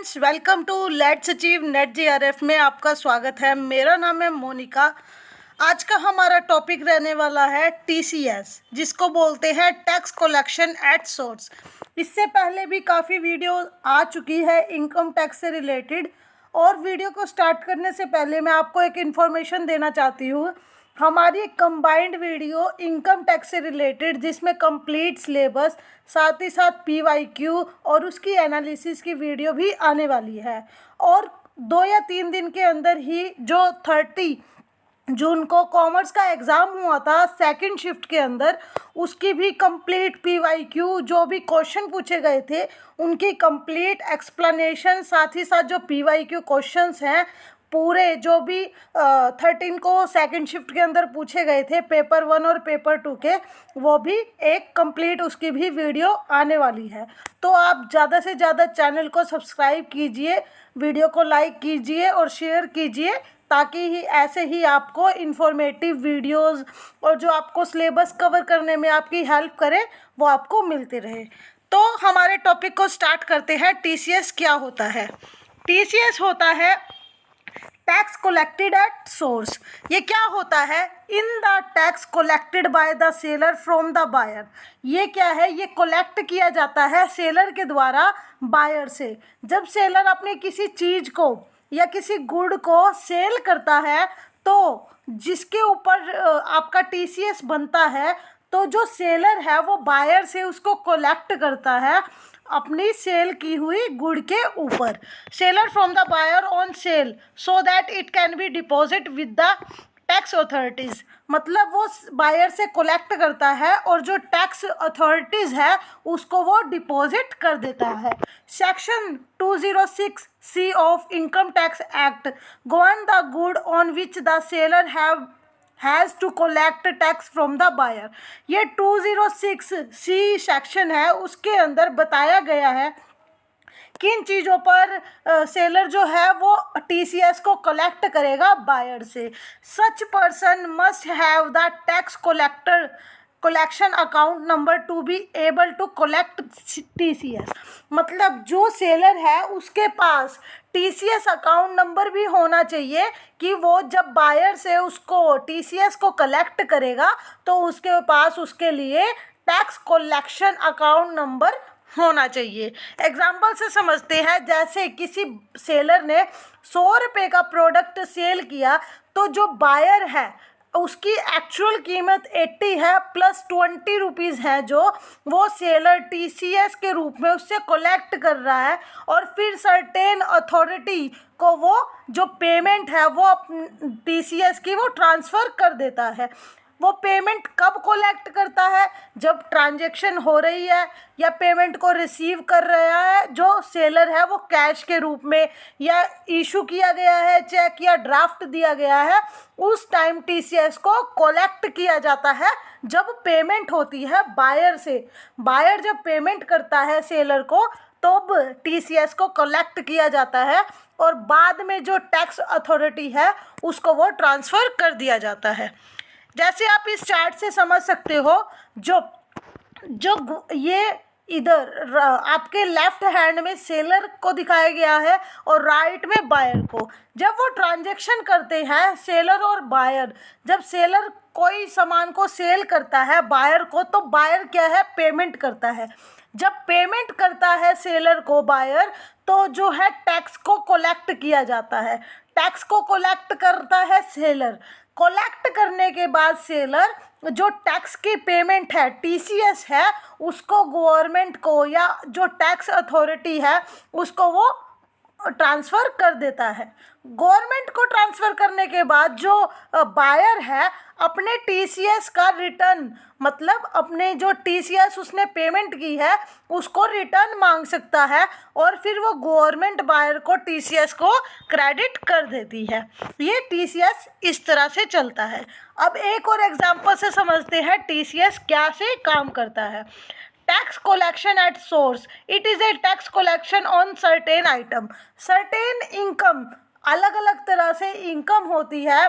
Friends, welcome to let's achieve NET JRF में आपका स्वागत है। मेरा नाम है मोनिका। आज का हमारा टॉपिक रहने वाला है टीसीएस, जिसको बोलते हैं टैक्स कलेक्शन एट सोर्स। इससे पहले भी काफ़ी वीडियो आ चुकी है इनकम टैक्स से रिलेटेड, और वीडियो को स्टार्ट करने से पहले मैं आपको एक इन्फॉर्मेशन देना चाहती हूँ। हमारी एक कंबाइंड वीडियो इनकम टैक्स से रिलेटेड, जिसमें कंप्लीट सिलेबस साथ ही साथ पीवाईक्यू और उसकी एनालिसिस की वीडियो भी आने वाली है। और 2 या 3 दिन के अंदर ही जो 30 जून को कॉमर्स का एग्ज़ाम हुआ था सेकंड शिफ्ट के अंदर, उसकी भी कंप्लीट पीवाईक्यू, जो भी क्वेश्चन पूछे गए थे उनकी कंप्लीट एक्सप्लेनेशन, साथ ही साथ जो पीवाईक्यू क्वेश्चंस हैं पूरे, जो भी 13 को सेकंड शिफ्ट के अंदर पूछे गए थे पेपर 1 और पेपर 2 के, वो भी एक कंप्लीट उसकी भी वीडियो आने वाली है। तो आप ज़्यादा से ज़्यादा चैनल को सब्सक्राइब कीजिए, वीडियो को लाइक कीजिए और शेयर कीजिए, ताकि ही ऐसे ही आपको इन्फॉर्मेटिव वीडियोस और जो आपको सिलेबस कवर करने में आपकी हेल्प करे वो आपको मिलते रहे। तो हमारे टॉपिक को स्टार्ट करते हैं। टीसीएस क्या होता है? टीसीएस होता है टैक्स कलेक्टेड एट सोर्स। ये क्या होता है? In the tax collected by the seller from the buyer. ये क्या है? ये कलेक्ट किया जाता है सेलर के द्वारा बायर से। जब सेलर अपनी किसी चीज़ को या किसी गुड को सेल करता है, तो जिसके ऊपर आपका टीसीएस बनता है, तो जो सेलर है वो बायर से उसको कलेक्ट करता है अपनी सेल की हुई गुड के ऊपर। Seller from the buyer on sale so that it can be deposit with the tax authorities. मतलब वो बायर से कलेक्ट करता है और जो टैक्स अथॉरिटीज़ है उसको वो डिपॉजिट कर देता है। Section 206 C of income tax act govern the good on which the seller has to collect tax from the buyer. ये 206 सी सेक्शन है, उसके अंदर बताया गया है किन चीज़ों पर सेलर जो है वो टीसीएस को कलेक्ट करेगा बायर से। Such person must have the tax collection account number to be able to collect TCS. मतलब जो सेलर है उसके पास टीसीएस अकाउंट नंबर भी होना चाहिए, कि वो जब बायर से उसको टीसीएस को कलेक्ट करेगा तो उसके पास उसके लिए टैक्स कलेक्शन अकाउंट नंबर होना चाहिए। एग्जाम्पल से समझते हैं, जैसे किसी सेलर ने 100 रुपये का प्रोडक्ट सेल किया, तो जो बायर है उसकी एक्चुअल कीमत 80 है प्लस 20 रुपीज़ है, जो वो सेलर टीसीएस के रूप में उससे कलेक्ट कर रहा है, और फिर सर्टेन अथॉरिटी को वो जो पेमेंट है वो टीसीएस की वो ट्रांसफ़र कर देता है। वो पेमेंट कब कलेक्ट करता है? जब ट्रांजैक्शन हो रही है या पेमेंट को रिसीव कर रहा है जो सेलर है वो कैश के रूप में, या इशू किया गया है चेक या ड्राफ्ट दिया गया है, उस टाइम टीसीएस को कलेक्ट किया जाता है जब पेमेंट होती है बायर से। बायर जब पेमेंट करता है सेलर को, तब टीसीएस को कलेक्ट किया जाता है और बाद में जो टैक्स अथॉरिटी है उसको वो ट्रांसफ़र कर दिया जाता है। जैसे आप इस चार्ट से समझ सकते हो, जो ये इधर आपके लेफ्ट हैंड में सेलर को दिखाया गया है और राइट में बायर को। जब वो ट्रांजैक्शन करते हैं सेलर और बायर, जब सेलर कोई सामान को सेल करता है बायर को, तो बायर क्या है? पेमेंट करता है। जब पेमेंट करता है सेलर को बायर, तो जो है टैक्स को कलेक्ट किया जाता है। टैक्स को कलेक्ट करता है सेलर। कलेक्ट करने के बाद सेलर जो टैक्स की पेमेंट है, टीसीएस है, उसको गवर्नमेंट को या जो टैक्स अथॉरिटी है उसको वो ट्रांसफ़र कर देता है। गवर्नमेंट को ट्रांसफ़र करने के बाद जो बायर है अपने टीसीएस का रिटर्न, मतलब अपने जो टीसीएस उसने पेमेंट की है उसको रिटर्न मांग सकता है, और फिर वो गवर्नमेंट बायर को टीसीएस को क्रेडिट कर देती है। ये टीसीएस इस तरह से चलता है। अब एक और एग्जांपल से समझते हैं टीसीएस क्या से काम करता है। Tax collection at source, it is a tax collection on certain item. Certain income, अलग अलग तरह से इनकम होती है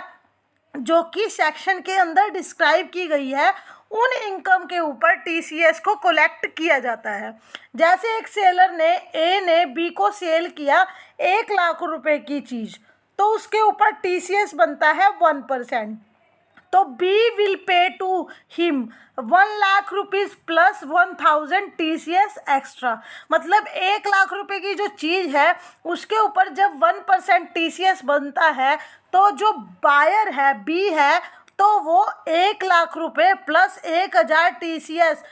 जो कि सेक्शन के अंदर डिस्क्राइब की गई है, उन इनकम के ऊपर टीसीएस को कलेक्ट किया जाता है। जैसे एक सेलर ने ए ने बी को सेल किया 1 लाख रुपए की चीज़, तो उसके ऊपर टीसीएस बनता है 1%। तो B will pay to him 1 lakh rupees plus 1000 TCS extra. मतलब 1 लाख रुपए की जो चीज़ है उसके ऊपर जब 1% टीसीएस बनता है, तो जो बायर है बी है, तो वो 1 लाख रुपए प्लस 1000 टीसीएस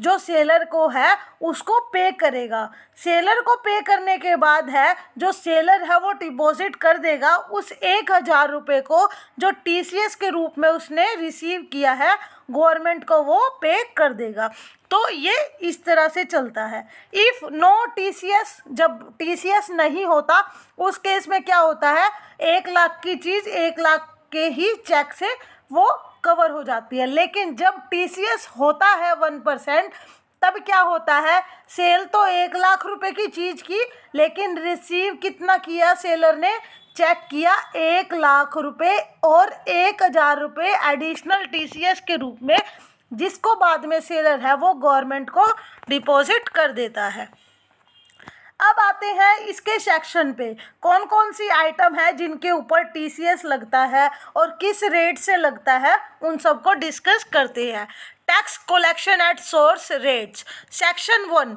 जो सेलर को है उसको पे करेगा। सेलर को पे करने के बाद है जो सेलर है वो डिपॉजिट कर देगा उस 1000 रुपये को जो टीसीएस के रूप में उसने रिसीव किया है, गवर्नमेंट को वो पे कर देगा। तो ये इस तरह से चलता है। इफ़ नो टीसीएस, जब टीसीएस नहीं होता उस केस में क्या होता है, 1 लाख की चीज़ 1 लाख के ही चेक से वो कवर हो जाती है। लेकिन जब टीसीएस होता है 1%, तब क्या होता है, सेल तो 1 लाख रुपए की चीज़ की, लेकिन रिसीव कितना किया सेलर ने, चेक किया 1 लाख रुपए और 1000 रुपये एडिशनल टीसीएस के रूप में, जिसको बाद में सेलर है वो गवर्नमेंट को डिपॉजिट कर देता है। अब आते हैं इसके सेक्शन पे, कौन कौन सी आइटम है जिनके ऊपर टीसीएस लगता है और किस रेट से लगता है, उन सबको डिस्कस करते हैं। Tax collection at source rates, section 1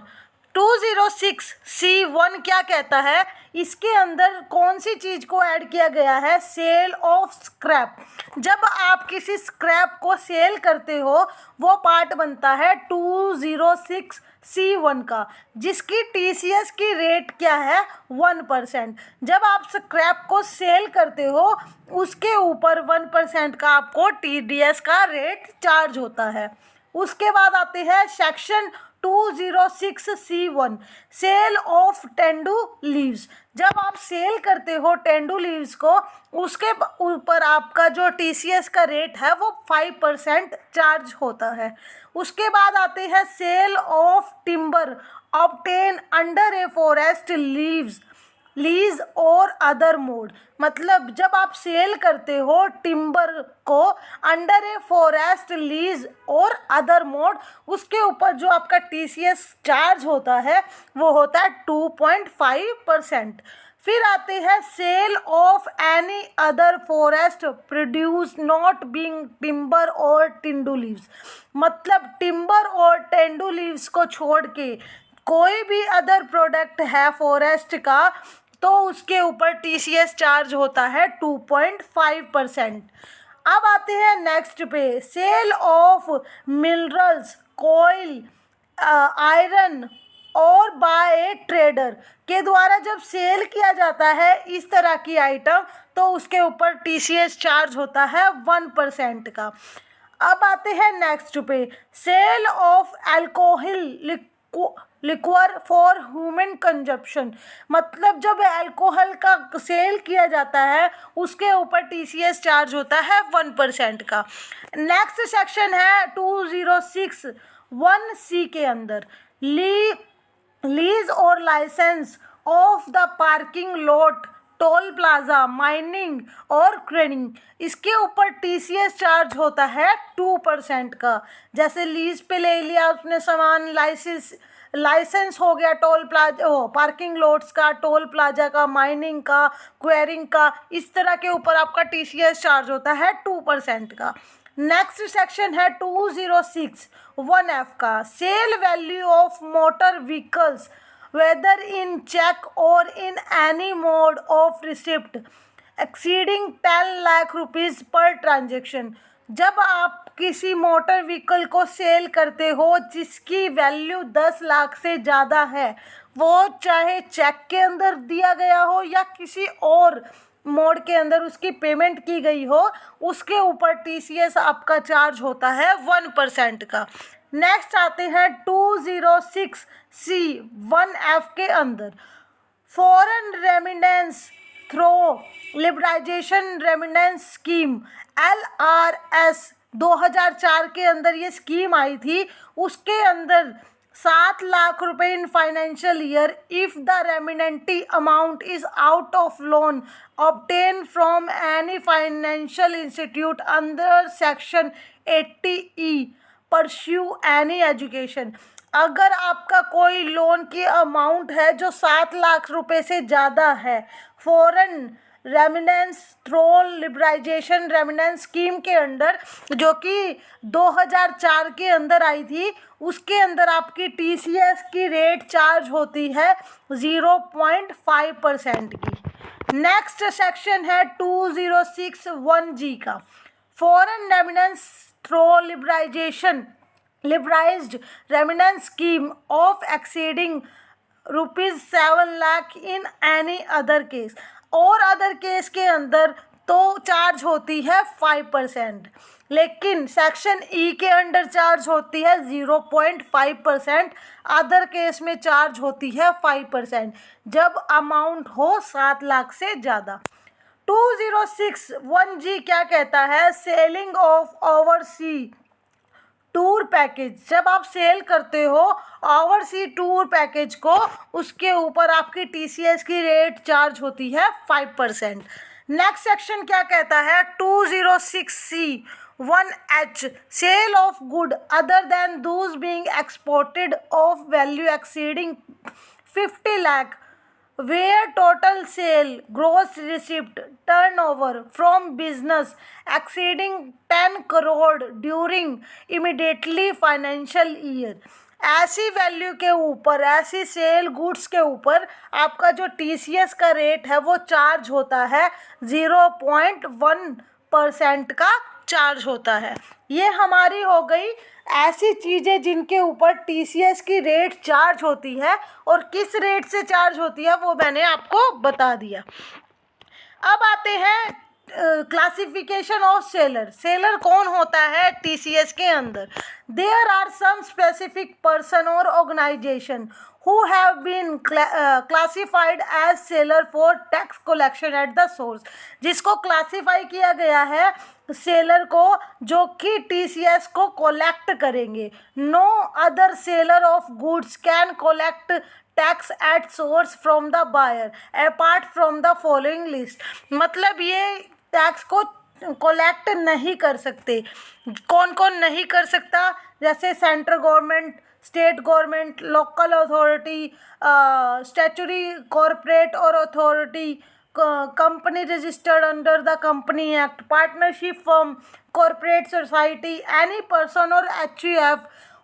206C1 क्या कहता है, इसके अंदर कौन सी चीज़ को ऐड किया गया है, सेल ऑफ स्क्रैप। जब आप किसी स्क्रैप को सेल करते हो वो पार्ट बनता है 206C1 का, जिसकी टीसीएस की रेट क्या है, 1%। जब आप स्क्रैप को सेल करते हो उसके ऊपर 1% का आपको टीडीएस का रेट चार्ज होता है। उसके बाद आते हैं section 206C1 sale of tendu leaves. जब आप सेल करते हो टेंडू लीव्स को, उसके ऊपर आपका जो टीसीएस का रेट है वो 5% चार्ज होता है। उसके बाद आते हैं sale of timber obtain under a forest lease और अदर मोड। मतलब जब आप सेल करते हो टिम्बर को अंडर ए फॉरेस्ट लीज और अदर मोड, उसके ऊपर जो आपका टीसीएस चार्ज होता है वो होता है 2.5%। फिर आते हैं sale of any other forest produce not being timber और टेंडू लीव्स। मतलब टिम्बर और टेंडू लीव्स को छोड़ के कोई भी अदर प्रोडक्ट है फॉरेस्ट का, तो उसके ऊपर टीसीएस चार्ज होता है 2.5%। अब आते हैं नेक्स्ट पे, sale of minerals coal iron और बाय ट्रेडर के द्वारा जब सेल किया जाता है इस तरह की आइटम, तो उसके ऊपर टीसीएस चार्ज होता है 1% का। अब आते हैं नेक्स्ट पे, sale of alcohol liquor for human consumption. मतलब जब अल्कोहल का सेल किया जाता है उसके ऊपर टीसीएस चार्ज होता है 1% का। नेक्स्ट सेक्शन है 206(1)(c) के अंदर लीज और licence of the parking lot toll plaza mining और क्रेनिंग। इसके ऊपर टीसीएस चार्ज होता है 2% का। जैसे लीज पे ले लिया उसने सामान, लाइसेंस हो गया टोल प्लाजा पार्किंग लॉट्स का, टोल प्लाजा का, माइनिंग का, क्वेरिंग का, इस तरह के ऊपर आपका टीसीएस चार्ज होता है 2% का। नेक्स्ट सेक्शन है 206(1)(f) का, sale value of motor vehicles whether in cheque or in any mode of receipt exceeding 10 lakh rupees पर ट्रांजेक्शन। जब आप किसी मोटर व्हीकल को सेल करते हो जिसकी वैल्यू 10 लाख से ज़्यादा है, वो चाहे चेक के अंदर दिया गया हो या किसी और मोड के अंदर उसकी पेमेंट की गई हो, उसके ऊपर टीसीएस आपका चार्ज होता है 1% का। नेक्स्ट आते हैं 206(c)(1)(f) के अंदर, foreign remittance through liberalisation remittance scheme LRS 2004 के अंदर ये स्कीम आई थी। उसके अंदर 7 लाख रुपए in financial year if the remitted amount is out of loan obtain from any financial institute under section 80E pursue any education. अगर आपका कोई लोन की अमाउंट है जो 7 लाख रुपए से ज़्यादा है, foreign remittance through liberalisation remittance scheme के अंडर, जो कि 2004 के अंदर आई थी, उसके अंदर आपकी टीसीएस की रेट चार्ज होती है 0.5% की। नेक्स्ट सेक्शन है 2061G का, foreign remittance through liberalised remittance scheme of exceeding ₹7 lakh in any other case. और अदर केस के अंदर तो चार्ज होती है 5%, लेकिन सेक्शन ई के अंडर चार्ज होती है 0.5%, अदर केस में चार्ज होती है 5% जब अमाउंट हो 7 लाख से ज़्यादा। 2061G क्या कहता है? Selling of oversee tour package. जब आप सेल करते हो ओवरसी टूर पैकेज को, उसके ऊपर आपकी टीसीएस की रेट चार्ज होती है 5%। नेक्स्ट सेक्शन क्या कहता है? 206C1H, sale of good other than those being exported of value exceeding 50 lakh where total sale gross receipt turnover from business exceeding 10 crore during immediately financial year। ऐसी value के ऊपर, ऐसी sell goods के ऊपर आपका जो टीसीएस का रेट है वो चार्ज होता है 0.1% का चार्ज होता है। ये हमारी हो गई ऐसी चीज़ें जिनके ऊपर टीसीएस की रेट चार्ज होती है, और किस रेट से चार्ज होती है वो मैंने आपको बता दिया। अब आते हैं क्लासिफिकेशन ऑफ सेलर। सेलर कौन होता है टीसीएस के अंदर? There are some specific person और organisation who have been classified as seller for tax collection at the source, जिसको क्लासीफाई किया गया है सेलर को जो कि टीसीएस को कलेक्ट करेंगे। No other seller of goods can collect tax at source from the buyer apart from the following list. मतलब ये टैक्स को कलेक्ट नहीं कर सकते। कौन कौन नहीं कर सकता? जैसे central government, state government, local authority, statutory corporate or authority, company registered under the company act, partnership firm, corporate society, any person or HUF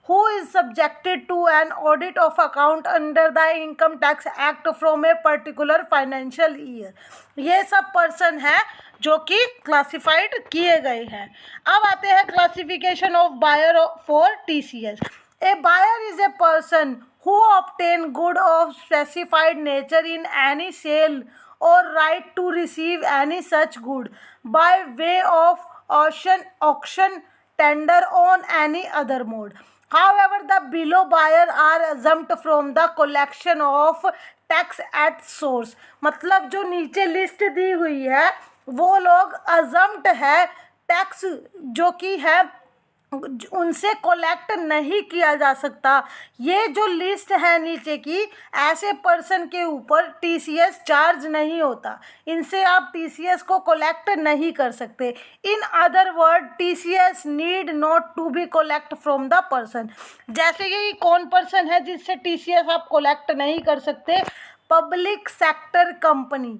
who is subjected to an audit of account under the income tax act from a particular financial year। ये सब person है जो कि classified किए गए हैं। अब आते हैं classification of buyer for TCS. A buyer is a person who obtain good of specified nature in any sale or right to receive any such good by way of auction, tender on any other mode। However, the below buyer are exempt from the collection of tax at source। मतलब जो नीचे list दी हुई है वो लोग exempt है, tax जो कि है उनसे कलेक्ट नहीं किया जा सकता। ये जो लिस्ट है नीचे की, ऐसे पर्सन के ऊपर टीसीएस चार्ज नहीं होता, इनसे आप टीसीएस को कलेक्ट नहीं कर सकते। In other word TCS need not to be collect from the person. जैसे ये कौन पर्सन है जिससे टीसीएस आप कलेक्ट नहीं कर सकते? पब्लिक सेक्टर कंपनी,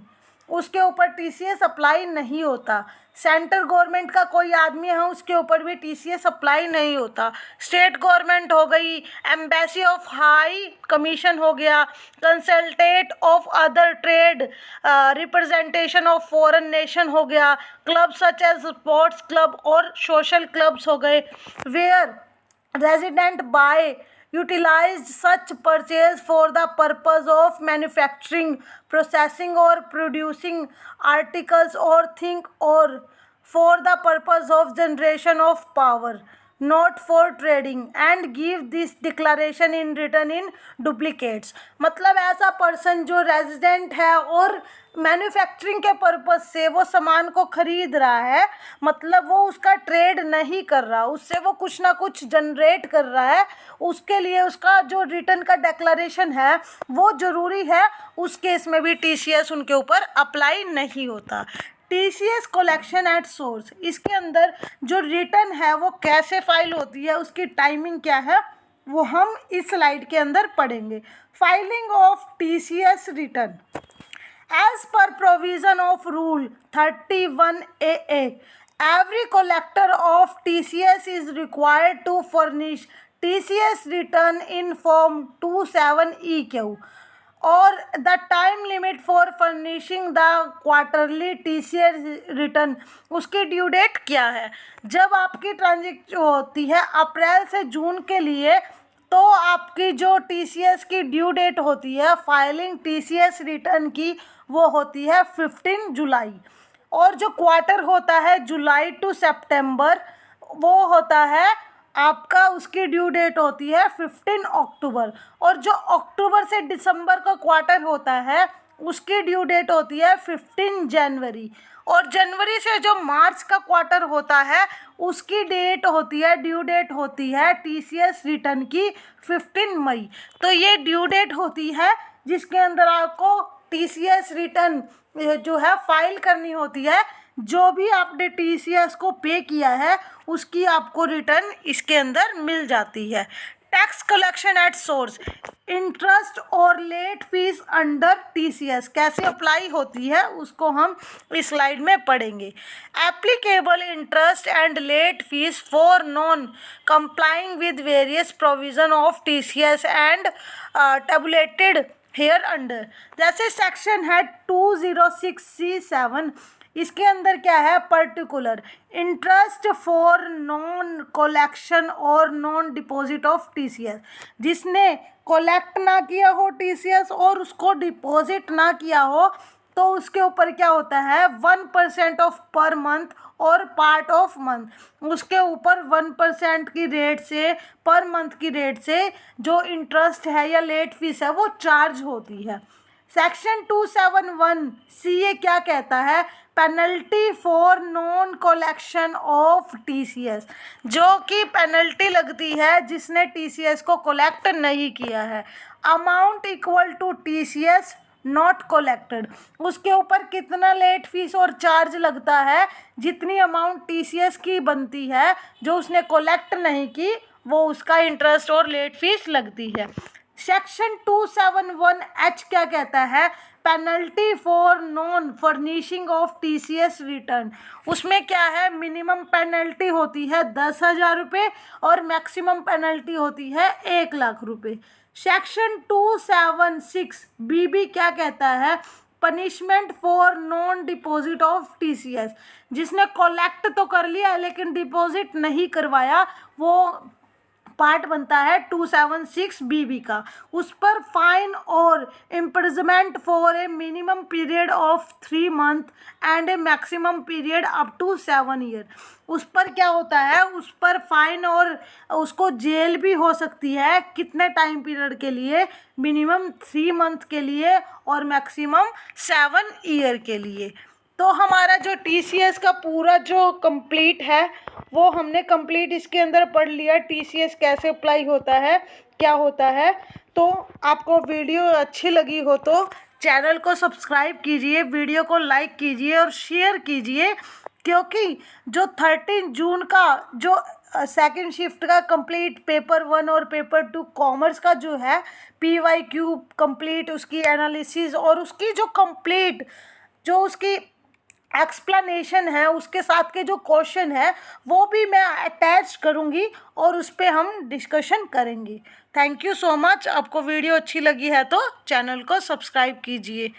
उसके ऊपर टीसीएस अप्लाई नहीं होता। सेंट्रल गवर्नमेंट का कोई आदमी है उसके ऊपर भी टीसीएस अप्लाई नहीं होता। स्टेट गवर्नमेंट हो गई, एम्बेसी ऑफ हाई कमीशन हो गया, consulate of other trade, representation of foreign nation हो गया, club such as sports club और सोशल क्लब्स हो गए। Where resident by utilized such purchase for the purpose of manufacturing, processing or producing articles or thing, or for the purpose of generation of power, not for trading, and give this declaration in written in duplicates। मतलब ऐसा person जो resident है और manufacturing के purpose से वो सामान को ख़रीद रहा है, मतलब वो उसका ट्रेड नहीं कर रहा, उससे वो कुछ ना कुछ जनरेट कर रहा है, उसके लिए उसका जो रिटर्न का डिक्लेरेशन है वो ज़रूरी है। उस केस में भी टीसीएस उनके ऊपर अप्लाई नहीं होता। टीसीएस कलेक्शन एट सोर्स, इसके अंदर जो रिटर्न है वो कैसे फाइल होती है, उसकी टाइमिंग क्या है, वो हम इस स्लाइड के अंदर पढ़ेंगे। Filing of TCS return as per provision of Rule 31AA, every collector of TCS is required to furnish TCS return in Form 27EQ, और the time limit for furnishing the quarterly TCS return, उसकी due date क्या है। जब आपकी transaction होती है अप्रैल से जून के लिए, तो आपकी जो टीसीएस की ड्यू डेट होती है फाइलिंग टीसीएस रिटर्न की, वो होती है 15 जुलाई। और जो क्वार्टर होता है जुलाई टू सितंबर, वो होता है आपका, उसकी ड्यू डेट होती है 15 अक्टूबर। और जो अक्टूबर से दिसंबर का क्वार्टर होता है, उसकी ड्यू डेट होती है 15 जनवरी। और जनवरी से जो मार्च का क्वार्टर होता है, उसकी डेट होती है, ड्यू डेट होती है टीसीएस रिटर्न की 15 मई। तो ये ड्यू डेट होती है जिसके अंदर आपको टीसीएस रिटर्न जो है फाइल करनी होती है। जो भी आपने टीसीएस को पे किया है उसकी आपको रिटर्न इसके अंदर मिल जाती है। Tax collection at source, interest और लेट फीस अंडर टीसीएस कैसे अप्लाई होती है, उसको हम इस स्लाइड में पढ़ेंगे। Applicable interest and late fee for non complying with various provision of TCS and tabulated hereunder, जैसे सेक्शन है 206C7, इसके अंदर क्या है, particular interest for non collection और नॉन डिपॉजिट ऑफ टीसीएस, जिसने कलेक्ट ना किया हो टीसीएस और उसको डिपॉजिट ना किया हो, तो उसके ऊपर क्या होता है 1% ऑफ पर मंथ और पार्ट ऑफ मंथ, उसके ऊपर 1% की रेट से, पर मंथ की रेट से जो इंटरेस्ट है या लेट फीस है वो चार्ज होती है। सेक्शन 271 क्या कहता है, penalty for non collection of TCS, जो कि पेनल्टी लगती है जिसने टीसीएस को कलेक्ट नहीं किया है। Amount equal to TCS not collected, उसके ऊपर कितना लेट फीस और चार्ज लगता है, जितनी अमाउंट टीसीएस की बनती है जो उसने कलेक्ट नहीं की, वो उसका इंटरेस्ट और लेट फीस लगती है। सेक्शन 271H क्या कहता है, penalty for non furnishing of TCS return, उसमें क्या है, मिनिमम पेनल्टी होती है 10,000 रुपये और मैक्सिमम पेनल्टी होती है 1,00,000 रुपये। सेक्शन 276BB क्या कहता है, punishment for non deposit of TCS, जिसने कलेक्ट तो कर लिया है लेकिन डिपॉजिट नहीं करवाया, वो पार्ट बनता है 276BB का, उस पर फाइन और imprisonment for a minimum period of 3 month and a maximum period up to 7 year. उस पर क्या होता है, उस पर फाइन और उसको जेल भी हो सकती है, कितने टाइम पीरियड के लिए, मिनिमम 3 मंथ के लिए और मैक्सिमम 7 ईयर के लिए। तो हमारा जो टीसीएस का पूरा जो कंप्लीट है वो हमने कंप्लीट इसके अंदर पढ़ लिया, टीसीएस कैसे अप्लाई होता है, क्या होता है। तो आपको वीडियो अच्छी लगी हो तो चैनल को सब्सक्राइब कीजिए, वीडियो को लाइक कीजिए और शेयर कीजिए, क्योंकि जो 13 जून का जो सेकंड शिफ्ट का कंप्लीट पेपर 1 और पेपर 2 कॉमर्स का जो है PYQ कंप्लीट, उसकी एनालिसिस और उसकी जो कंप्लीट जो उसकी एक्सप्लेनेशन है, उसके साथ के जो क्वेश्चन है वो भी मैं अटैच करूँगी और उस पर हम डिस्कशन करेंगे। Thank you so much. आपको वीडियो अच्छी लगी है तो चैनल को सब्सक्राइब कीजिए।